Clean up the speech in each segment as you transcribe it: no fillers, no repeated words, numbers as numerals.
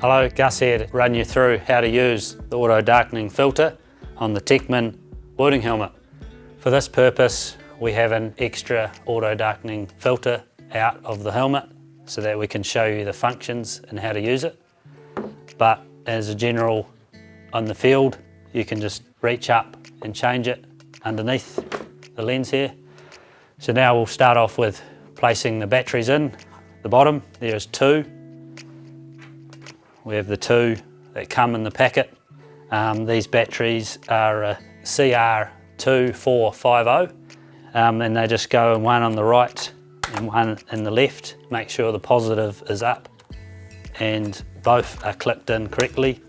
Hello, Gus here to run you through how to use the auto-darkening filter on the TECMEN welding helmet. For this purpose, we have an extra auto-darkening filter out of the helmet so that we can show you the functions and how to use it. But as a general on the field, you can just reach up and change it underneath the lens here. So now we'll start off with placing the batteries in. The bottom, there's two. We have the two that come in the packet. These batteries are a CR2450 and they just go in one on the right and one in the left. Make sure the positive is up and both are clicked in correctly,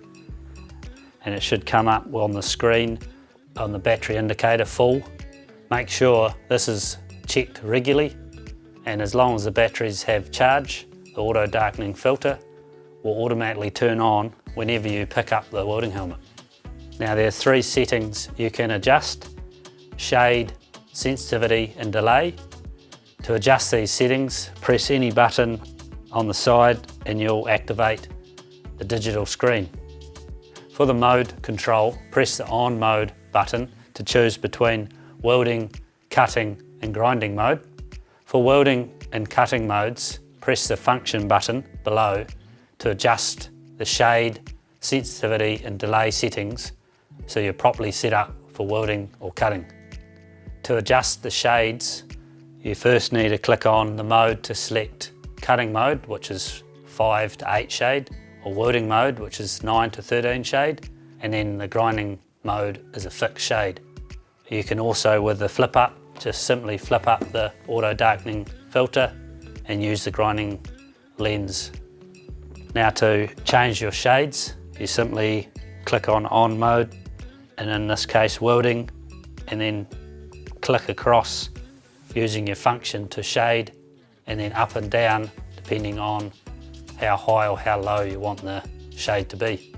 and it should come up on the screen on the battery indicator full. Make sure this is checked regularly, and as long as the batteries have charge, the auto darkening filter will automatically turn on whenever you pick up the welding helmet. Now there are three settings you can adjust: shade, sensitivity and delay. To adjust these settings, press any button on the side and you'll activate the digital screen. For the mode control, press the on mode button to choose between welding, cutting and grinding mode. For welding and cutting modes, press the function button below to adjust the shade, sensitivity and delay settings so you're properly set up for welding or cutting. To adjust the shades, you first need to click on the mode to select cutting mode, which is 5 to 8 shade, or welding mode, which is 9 to 13 shade, and then the grinding mode is a fixed shade. You can also, with the flip up, just simply flip up the auto darkening filter and use the grinding lens. Now to change your shades, you simply click on mode, and in this case welding, and then click across using your function to shade, and then up and down depending on how high or how low you want the shade to be.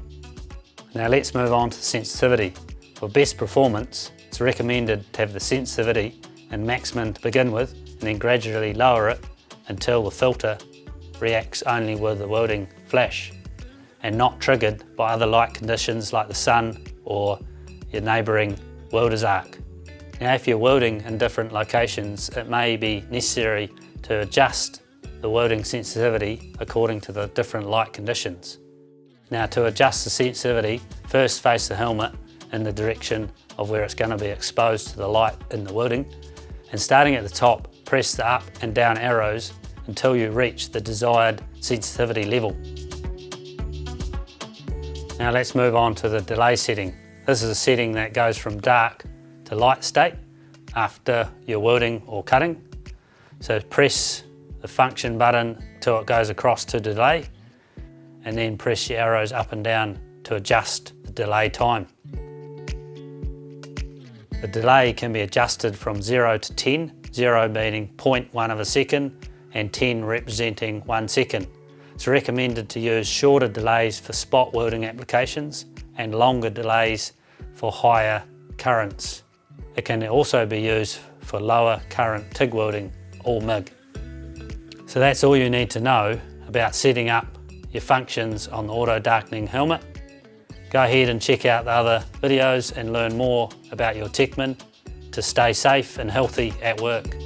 Now let's move on to the sensitivity. For best performance, it's recommended to have the sensitivity and maximum to begin with, and then gradually lower it until the filter reacts only with the welding flash and not triggered by other light conditions like the sun or your neighbouring welder's arc. Now if you're welding in different locations, it may be necessary to adjust the welding sensitivity according to the different light conditions. Now to adjust the sensitivity, first face the helmet in the direction of where it's going to be exposed to the light in the welding, and starting at the top, press the up and down arrows until you reach the desired sensitivity level. Now let's move on to the delay setting. This is a setting that goes from dark to light state after your welding or cutting. So press the function button till it goes across to delay, and then press your arrows up and down to adjust the delay time. The delay can be adjusted from 0 to 10, 0 meaning 0.1 of a second and 10 representing 1 second. It's recommended to use shorter delays for spot welding applications and longer delays for higher currents. It can also be used for lower current TIG welding or MIG. So that's all you need to know about setting up your functions on the auto darkening helmet. Go ahead and check out the other videos and learn more about your TECMEN to stay safe and healthy at work.